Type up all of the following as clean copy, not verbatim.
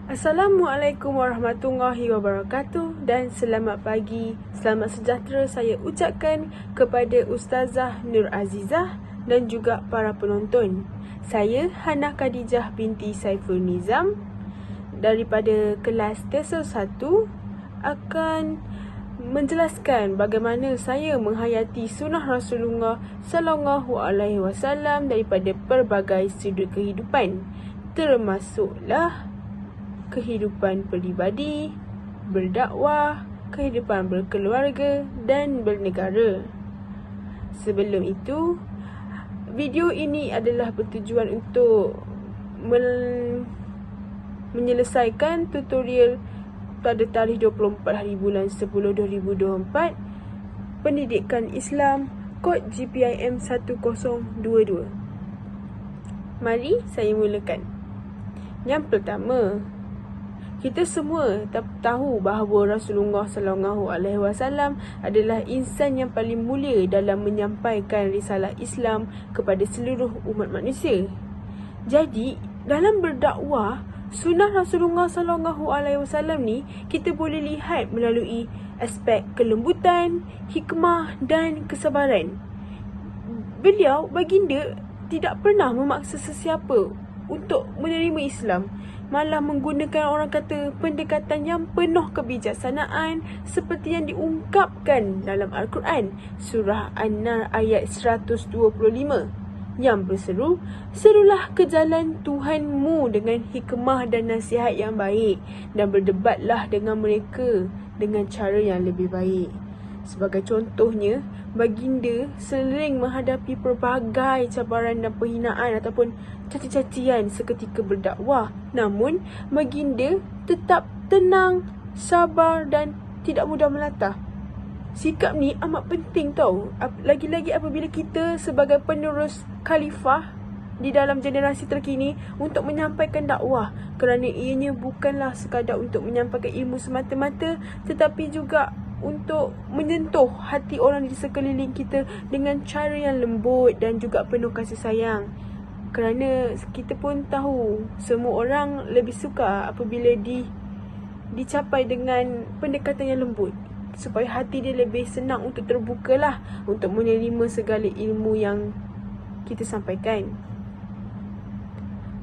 Assalamualaikum warahmatullahi wabarakatuh dan selamat pagi, selamat sejahtera saya ucapkan kepada Ustazah Nur Azizah dan juga para penonton. Saya Hannah Khadijah binti Saiful Nizam daripada kelas TESOL 1 akan menjelaskan bagaimana saya menghayati sunnah Rasulullah sallallahu alaihi wasallam daripada pelbagai sudut kehidupan, termasuklah kehidupan peribadi, berdakwah, kehidupan berkeluarga dan bernegara. Sebelum itu, video ini adalah bertujuan untuk menyelesaikan tutorial pada tarikh 24 hari bulan 10 2024 Pendidikan Islam kod GPIM 1022. Mari saya mulakan. Yang pertama, kita semua tahu bahawa Rasulullah sallallahu alaihi wasallam adalah insan yang paling mulia dalam menyampaikan risalah Islam kepada seluruh umat manusia. Jadi, dalam berdakwah, sunnah Rasulullah sallallahu alaihi wasallam ni kita boleh lihat melalui aspek kelembutan, hikmah dan kesabaran. Beliau, baginda, tidak pernah memaksa sesiapa untuk menerima Islam, malah menggunakan orang kata pendekatan yang penuh kebijaksanaan seperti yang diungkapkan dalam Al-Quran surah An-Nar ayat 125 yang berseru, "Serulah ke jalan Tuhanmu dengan hikmah dan nasihat yang baik dan berdebatlah dengan mereka dengan cara yang lebih baik." Sebagai contohnya, baginda sering menghadapi pelbagai cabaran dan penghinaan ataupun caci-cacian seketika berdakwah. Namun, baginda tetap tenang, sabar dan tidak mudah melatah. Sikap ni amat penting tau. Lagi-lagi apabila kita sebagai penerus khalifah di dalam generasi terkini untuk menyampaikan dakwah, kerana ianya bukanlah sekadar untuk menyampaikan ilmu semata-mata, tetapi juga untuk menyentuh hati orang di sekeliling kita dengan cara yang lembut dan juga penuh kasih sayang. Kerana kita pun tahu semua orang lebih suka apabila dicapai dengan pendekatan yang lembut, supaya hati dia lebih senang untuk terbukalah untuk menerima segala ilmu yang kita sampaikan.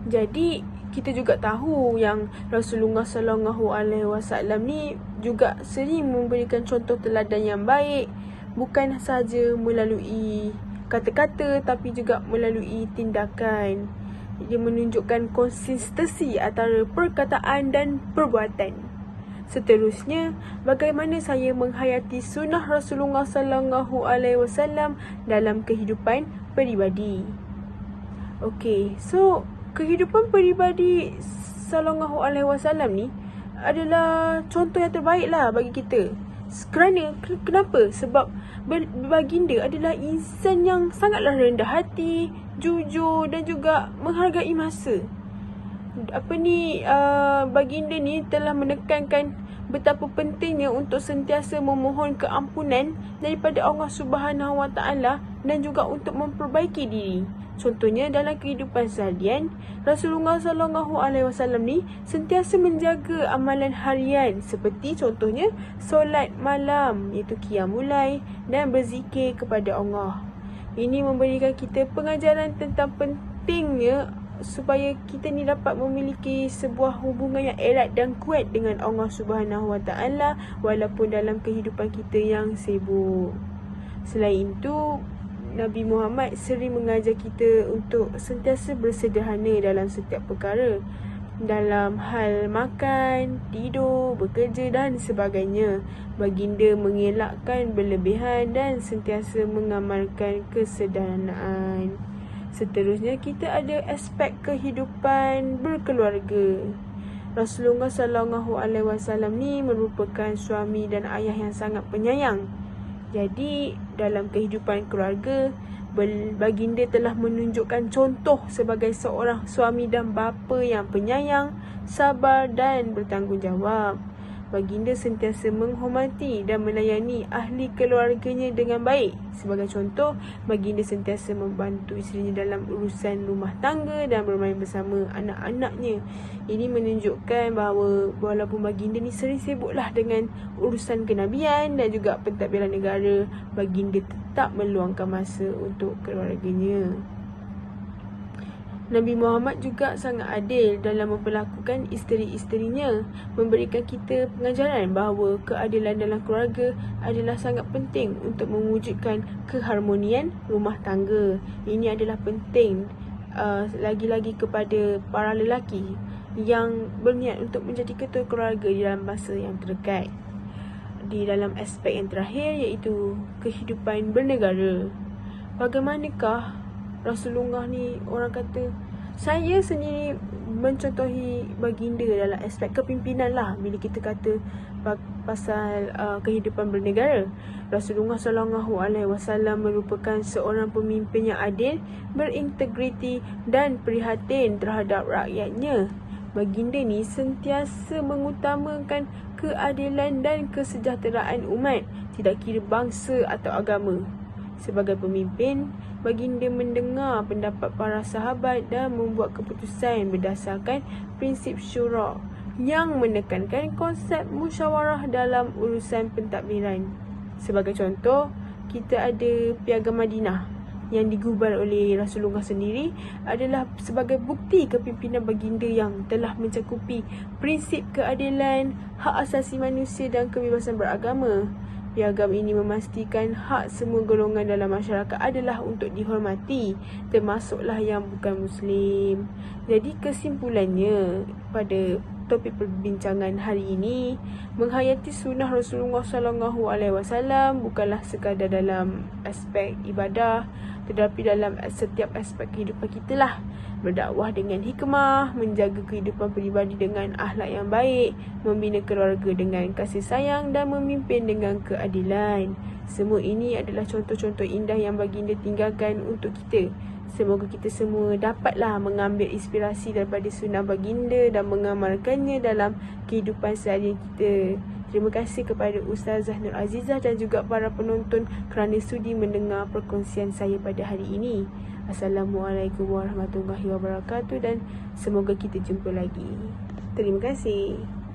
Jadi kita juga tahu yang Rasulullah sallallahu alaihi wasallam ni juga sering memberikan contoh teladan yang baik, bukan sahaja melalui kata-kata tapi juga melalui tindakan. Dia menunjukkan konsistensi antara perkataan dan perbuatan. Seterusnya, bagaimana saya menghayati sunnah Rasulullah sallallahu alaihi wasallam dalam kehidupan peribadi. Okey, so kehidupan peribadi sallallahu alaihi wasallam ni adalah contoh yang terbaik lah bagi kita. Kenapa? Sebab baginda adalah insan yang sangatlah rendah hati, jujur dan juga menghargai masa. Baginda ni telah menekankan betapa pentingnya untuk sentiasa memohon keampunan daripada Allah Subhanahu Wa Taala dan juga untuk memperbaiki diri. Contohnya dalam kehidupan seharian, Rasulullah sallallahu alaihi wasallam ni sentiasa menjaga amalan harian seperti contohnya solat malam iaitu qiyamul lail dan berzikir kepada Allah. Ini memberikan kita pengajaran tentang pentingnya supaya kita ni dapat memiliki sebuah hubungan yang erat dan kuat dengan Allah Subhanahu Wa Taala walaupun dalam kehidupan kita yang sibuk. Selain itu, Nabi Muhammad sering mengajar kita untuk sentiasa bersederhana dalam setiap perkara, dalam hal makan, tidur, bekerja dan sebagainya. Baginda mengelakkan berlebihan dan sentiasa mengamalkan kesederhanaan. Seterusnya, kita ada aspek kehidupan berkeluarga. Rasulullah sallallahu alaihi wasallam ni merupakan suami dan ayah yang sangat penyayang. Jadi, dalam kehidupan keluarga, baginda telah menunjukkan contoh sebagai seorang suami dan bapa yang penyayang, sabar dan bertanggungjawab. Baginda sentiasa menghormati dan melayani ahli keluarganya dengan baik. Sebagai contoh, baginda sentiasa membantu isterinya dalam urusan rumah tangga dan bermain bersama anak-anaknya. Ini menunjukkan bahawa walaupun baginda ni sering sibuklah dengan urusan kenabian dan juga pentadbiran negara, baginda tetap meluangkan masa untuk keluarganya. Nabi Muhammad juga sangat adil dalam memperlakukan isteri-isterinya, memberikan kita pengajaran bahawa keadilan dalam keluarga adalah sangat penting untuk mewujudkan keharmonian rumah tangga. Ini adalah penting lagi-lagi kepada para lelaki yang berniat untuk menjadi ketua keluarga di dalam masa yang terdekat. Di dalam aspek yang terakhir, iaitu kehidupan bernegara. Bagaimanakah Rasulullah ni, orang kata, saya sendiri mencontohi baginda dalam aspek kepimpinan lah. Bila kita kata pasal kehidupan bernegara, Rasulullah SAW merupakan seorang pemimpin yang adil, berintegriti dan prihatin terhadap rakyatnya. Baginda ni sentiasa mengutamakan keadilan dan kesejahteraan umat, tidak kira bangsa atau agama. Sebagai pemimpin, baginda mendengar pendapat para sahabat dan membuat keputusan berdasarkan prinsip syura yang menekankan konsep musyawarah dalam urusan pentadbiran. Sebagai contoh, kita ada Piagam Madinah yang digubal oleh Rasulullah sendiri adalah sebagai bukti kepimpinan baginda yang telah mencakupi prinsip keadilan, hak asasi manusia dan kebebasan beragama. Piagam ini memastikan hak semua golongan dalam masyarakat adalah untuk dihormati, termasuklah yang bukan Muslim. Jadi kesimpulannya pada topik perbincangan hari ini, menghayati sunnah Rasulullah SAW bukanlah sekadar dalam aspek ibadah, tetapi dalam setiap aspek kehidupan kita lah. Berdakwah dengan hikmah, menjaga kehidupan peribadi dengan akhlak yang baik, membina keluarga dengan kasih sayang dan memimpin dengan keadilan. Semua ini adalah contoh-contoh indah yang baginda tinggalkan untuk kita. Semoga kita semua dapatlah mengambil inspirasi daripada sunnah baginda dan mengamalkannya dalam kehidupan seharian kita. Terima kasih kepada Ustazah Nur Azizah dan juga para penonton kerana sudi mendengar perkongsian saya pada hari ini. Assalamualaikum warahmatullahi wabarakatuh dan semoga kita jumpa lagi. Terima kasih.